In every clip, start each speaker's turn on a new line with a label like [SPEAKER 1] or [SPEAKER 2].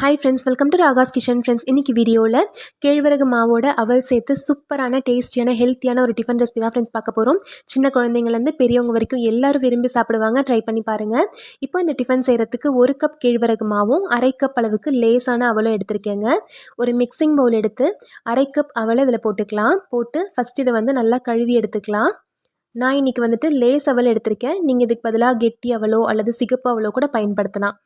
[SPEAKER 1] Hi friends, welcome to Raga's kitchen. Friends, இன்றைக்கி வீடியோவில் கேழ்வரகு மாவோட அவல் சேர்த்து சூப்பரான டேஸ்டியான ஹெல்த்தியான ஒரு டிஃபன் ரெசிபி தான் ஃப்ரெண்ட்ஸ் பார்க்க போகிறோம். சின்ன குழந்தைங்கலேருந்து பெரியவங்க வரைக்கும் எல்லோரும் விரும்பி சாப்பிடுவாங்க. ட்ரை பண்ணி பாருங்கள். இப்போ இந்த டிஃபன் செய்கிறதுக்கு 1 கப் கேழ்வரகு மாவும் 1/2 கப் அளவுக்கு லேசான அவலும் எடுத்திருக்கேங்க. ஒரு மிக்சிங் பவுல் எடுத்து 1/2 கப் அவலை இதில் போட்டுக்கலாம். போட்டு ஃபஸ்ட் இதை நல்லா கழுவி எடுத்துக்கலாம். நான் இன்றைக்கி லேஸ் அவல் எடுத்திருக்கேன். நீங்கள் இதுக்கு பதிலாக கெட்டி அவலோ அல்லது சிகப்பு அவலோ கூட பயன்படுத்தலாம்.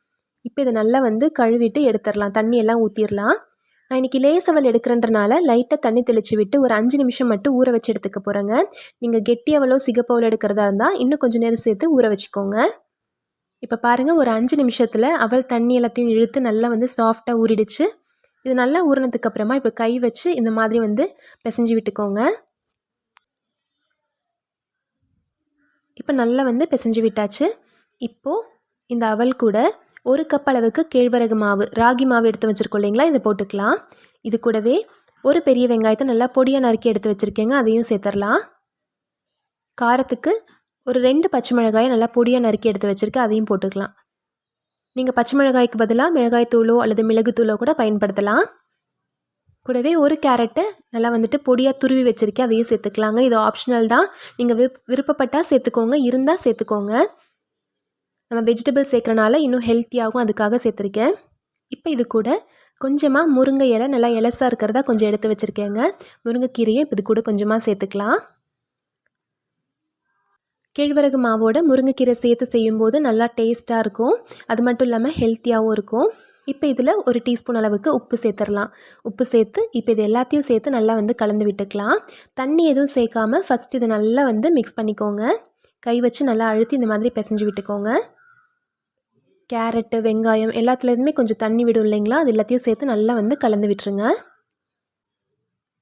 [SPEAKER 1] இப்போ இதை நல்லா கழுவிட்டு எடுத்துடலாம். தண்ணி எல்லாம் ஊற்றிடலாம். நான் இன்றைக்கி லேஸ் அவல் எடுக்கிறன்றனால லைட்டாக தண்ணி தெளித்து விட்டு ஒரு 5 நிமிஷம் மட்டும் ஊற வச்சு எடுத்துக்க போகிறேங்க. நீங்கள் கெட்டி அவலோ சிகப்பு அவலோ எடுக்கிறதா இருந்தால் இன்னும் கொஞ்சம் நேரம் சேர்த்து ஊற வச்சுக்கோங்க. இப்போ பாருங்கள், ஒரு 5 நிமிஷத்தில் அவல் தண்ணி எல்லாத்தையும் இழுத்து நல்லா சாஃப்டாக ஊறிடுச்சு. இது நல்லா ஊறினதுக்கு அப்புறமா இப்போ கை வச்சு இந்த மாதிரி பிசைஞ்சு விட்டுக்கோங்க. இப்போ நல்லா பிசைஞ்சு விட்டாச்சு. இப்போது இந்த அவல் கூட 1 கப் அளவுக்கு கேழ்வரகு மாவு, ராகி மாவு எடுத்து வச்சுருக்கோம் இல்லைங்களா, இதை போட்டுக்கலாம். இது கூடவே ஒரு பெரிய வெங்காயத்தை நல்லா பொடியாக நறுக்கி எடுத்து வச்சுருக்கேங்க, அதையும் சேர்த்துடலாம். காரத்துக்கு ஒரு 2 பச்சை மிளகாயை நல்லா பொடியாக நறுக்கி எடுத்து வச்சுருக்கேன், அதையும் போட்டுக்கலாம். நீங்கள் பச்சை மிளகாய்க்கு பதிலாக மிளகாய் தூளோ அல்லது மிளகுத்தூளோ கூட பயன்படுத்தலாம். கூடவே ஒரு கேரட்டை நல்லா பொடியாக துருவி வச்சுருக்கேன், அதையும் சேர்த்துக்கலாங்க. இது ஆப்ஷனல் தான். நீங்கள் விருப்பப்பட்டால் சேர்த்துக்கோங்க, இருந்தால் சேர்த்துக்கோங்க. நம்ம வெஜிடபிள் சேர்க்குறனால இன்னும் ஹெல்த்தியாகவும் அதுக்காக சேர்த்துருக்கேன். இப்போ இது கூட கொஞ்சமாக முருங்கை இலை நல்லா இலசாக இருக்கிறதா கொஞ்சம் எடுத்து வச்சுருக்கேங்க. முருங்கைக்கீரையும் இப்போ இது கூட கொஞ்சமாக சேர்த்துக்கலாம். கேழ்வரகு மாவோட முருங்கைக்கீரை சேர்த்து செய்யும்போது நல்லா டேஸ்ட்டாக இருக்கும். அது மட்டும் இல்லாமல் ஹெல்த்தியாகவும் இருக்கும். இப்போ இதில் ஒரு டீஸ்பூன் அளவுக்கு உப்பு சேர்த்துடலாம். உப்பு சேர்த்து இப்போ இது எல்லாத்தையும் சேர்த்து நல்லா கலந்து விட்டுக்கலாம். தண்ணி எதுவும் சேர்க்காமல் ஃபஸ்ட் இது நல்லா மிக்ஸ் பண்ணிக்கோங்க. கை வச்சு நல்லா அழுத்தி இந்த மாதிரி பிசைஞ்சு விட்டுக்கோங்க. கேரட்டு, வெங்காயம் எல்லாத்துலேயுமே கொஞ்சம் தண்ணி விடும் இல்லைங்களா, அது எல்லாத்தையும் சேர்த்து நல்லா கலந்து விட்டுருங்க.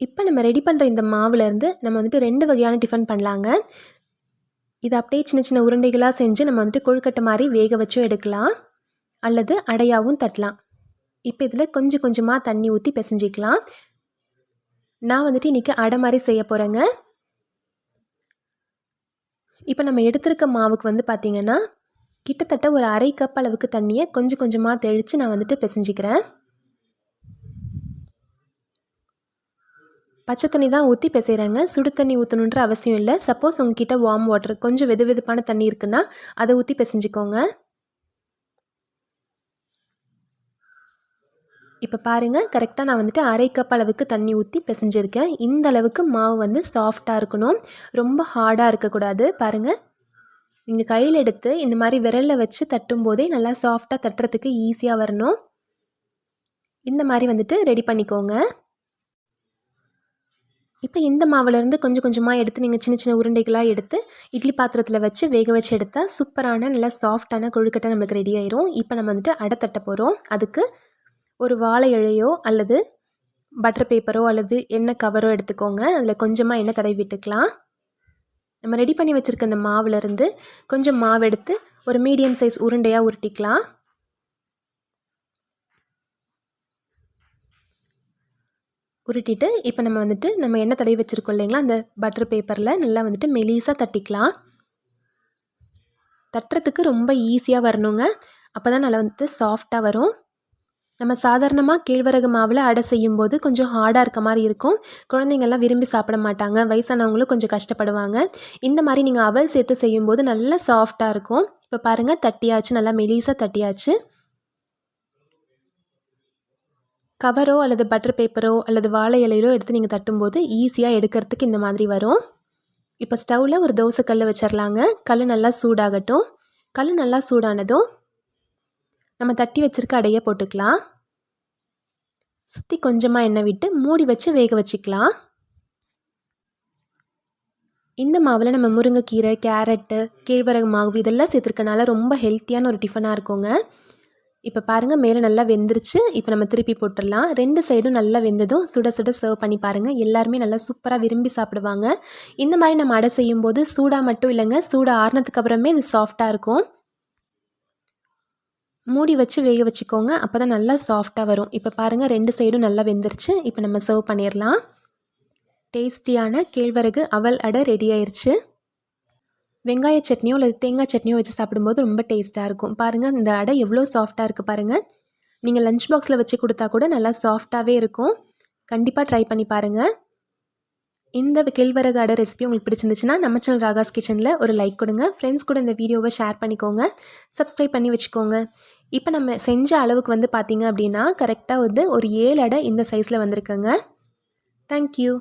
[SPEAKER 1] இப்போ நம்ம ரெடி பண்ணுற இந்த மாவுலேருந்து நம்ம 2 வகையான டிஃபன் பண்ணலாங்க. இதை அப்படியே சின்ன சின்ன உருண்டைகளாக செஞ்சு நம்ம கொழுக்கட்டை மாதிரி வேக வச்சும் எடுக்கலாம், அல்லது அடையாவும் தட்டலாம். இப்போ இதில் கொஞ்சம் கொஞ்சமாக தண்ணி ஊற்றி பிசைஞ்சிக்கலாம். நான் இன்றைக்கி அடை மாதிரி செய்ய போகிறேங்க. இப்போ நம்ம எடுத்திருக்க மாவுக்கு பார்த்திங்கன்னா கிட்டத்தட்ட ஒரு 1/2 கப் அளவுக்கு தண்ணியை கொஞ்சம் கொஞ்சமாக தெளித்து நான் பிசைஞ்சிக்கிறேன். பச்சை தண்ணி தான் ஊற்றி பிசைகிறேங்க. சுடு தண்ணி ஊற்றணுன்ற அவசியம் இல்லை. சப்போஸ் உங்ககிட்ட வார்ம் வாட்டர் கொஞ்சம் வெது வெதுப்பான தண்ணி இருக்குன்னா அதை ஊற்றி பிசைஞ்சிக்கோங்க. இப்போ பாருங்கள், கரெக்டாக நான் 1/2 கப் அளவுக்கு தண்ணி ஊற்றி பிசைஞ்சிருக்கேன். இந்த அளவுக்கு மாவு சாஃப்டாக இருக்கணும், ரொம்ப ஹார்டாக இருக்கக்கூடாது. பாருங்கள், நீங்கள் கையில் எடுத்து இந்த மாதிரி விரலில் வச்சு தட்டும் போதே நல்லா சாஃப்டாக தட்டுறதுக்கு ஈஸியாக வரணும். இந்த மாதிரி ரெடி பண்ணிக்கோங்க. இப்போ இந்த மாவுலேருந்து கொஞ்சம் கொஞ்சமாக எடுத்து நீங்கள் சின்ன சின்ன உருண்டைகளாக எடுத்து இட்லி பாத்திரத்தில் வச்சு வேக வச்சு எடுத்தால் சூப்பரான நல்லா சாஃப்டான கொழுக்கட்டை நம்மளுக்கு ரெடி ஆயிரும். இப்போ நம்ம அடை தட்ட போகிறோம். அதுக்கு ஒரு வாழை இலையோ அல்லது பட்டர் பேப்பரோ அல்லது எண்ணெய் கவரோ எடுத்துக்கோங்க. அதில் கொஞ்சமாக எண்ணெய் தடவி விட்டுக்கலாம். நம்ம ரெடி பண்ணி வச்சுருக்க இந்த மாவுலேருந்து கொஞ்சம் மாவு எடுத்து ஒரு மீடியம் சைஸ் உருண்டையாக உருட்டிக்கலாம். உருட்டிட்டு இப்போ நம்ம நம்ம எண்ணெய் தடவி வச்சுருக்கோம் இல்லைங்களா, அந்த பட்டர் பேப்பரில் நல்லா மெலிசாக தட்டிக்கலாம். தட்டுறதுக்கு ரொம்ப ஈஸியாக வரணுங்க, அப்போ தான் நல்லா சாஃப்டாக வரும். நம்ம சாதாரணமாக கேழ்வரகு மாவில் அடை செய்யும்போது கொஞ்சம் ஹார்டாக இருக்க மாதிரி இருக்கும். குழந்தைங்கள்லாம் விரும்பி சாப்பிட மாட்டாங்க, வயசானவங்களும் கொஞ்சம் கஷ்டப்படுவாங்க. இந்த மாதிரி நீங்கள் அவல் சேர்த்து செய்யும்போது நல்லா சாஃப்டாக இருக்கும். இப்போ பாருங்கள், தட்டியாச்சு, நல்லா மெலிசாக தட்டியாச்சு. கவரோ அல்லது பட்டர் பேப்பரோ அல்லது வாழை இலையிலோ எடுத்து நீங்கள் தட்டும்போது ஈஸியாக எடுக்கிறதுக்கு இந்த மாதிரி வரும். இப்போ ஸ்டவ்வில் ஒரு தோசை கல் வச்சிடலாங்க. கல் நல்லா சூடாகட்டும். கல் நல்லா சூடானதும் நம்ம தட்டி வச்சுருக்க அடையை போட்டுக்கலாம். சுற்றி கொஞ்சமாக எண்ணெய் விட்டு மூடி வச்சு வேக வச்சுக்கலாம். இந்த மாவில் நம்ம முருங்கைக்கீரை, கேரட்டு, கேழ்வரகு மாவு இதெல்லாம் சேர்த்துருக்கனால ரொம்ப ஹெல்த்தியான ஒரு டிஃபனாக இருக்குங்க. இப்போ பாருங்கள், மேலே நல்லா வெந்துருச்சு. இப்போ நம்ம திருப்பி போட்டுடலாம். 2 சைடும் நல்லா வெந்ததும் சுட சுட சர்வ் பண்ணி பாருங்கள். எல்லாருமே நல்லா சூப்பராக விரும்பி சாப்பிடுவாங்க. இந்த மாதிரி நம்ம அடை செய்யும்போது சூடாக மட்டும் இல்லைங்க, சூடாக ஆறுனதுக்கு அப்புறமே இது சாஃப்டாக இருக்கும். மூடி வச்சு வேக வச்சுக்கோங்க, அப்போ தான் நல்லா சாஃப்டாக வரும். இப்போ பாருங்கள், 2 சைடும் நல்லா வெந்துருச்சு. இப்போ நம்ம சர்வ் பண்ணிடலாம். டேஸ்டியான கேழ்வரகு அவல் அடை ரெடி ஆயிடுச்சு. வெங்காய சட்னியோ அல்லது தேங்காய் சட்னியோ வச்சு சாப்பிடும்போது ரொம்ப டேஸ்ட்டாக இருக்கும். பாருங்கள், இந்த அடை எவ்வளோ சாஃப்டாக இருக்குது பாருங்கள். நீங்கள் லஞ்ச் பாக்ஸில் வச்சு கொடுத்தா கூட நல்லா சாஃப்டாகவே இருக்கும். கண்டிப்பாக ட்ரை பண்ணி பாருங்கள். இந்த கேழ்வரகு அடை ரெசிபி உங்களுக்கு பிடிச்சிருந்துச்சுன்னா நம்ம சேனல் ராகாஸ் கிச்சனில் ஒரு லைக் கொடுங்க. ஃப்ரெண்ட்ஸ் கூட இந்த வீடியோவை ஷேர் பண்ணிக்கோங்க. சப்ஸ்கிரைப் பண்ணி வச்சுக்கோங்க. இப்போ நம்ம செஞ்ச அளவுக்கு வந்து பார்த்திங்க அப்படின்னா கரெக்டாக வந்து ஒரு 7 அடை இந்த சைஸில் வந்திருக்குங்க. தேங்க்யூ.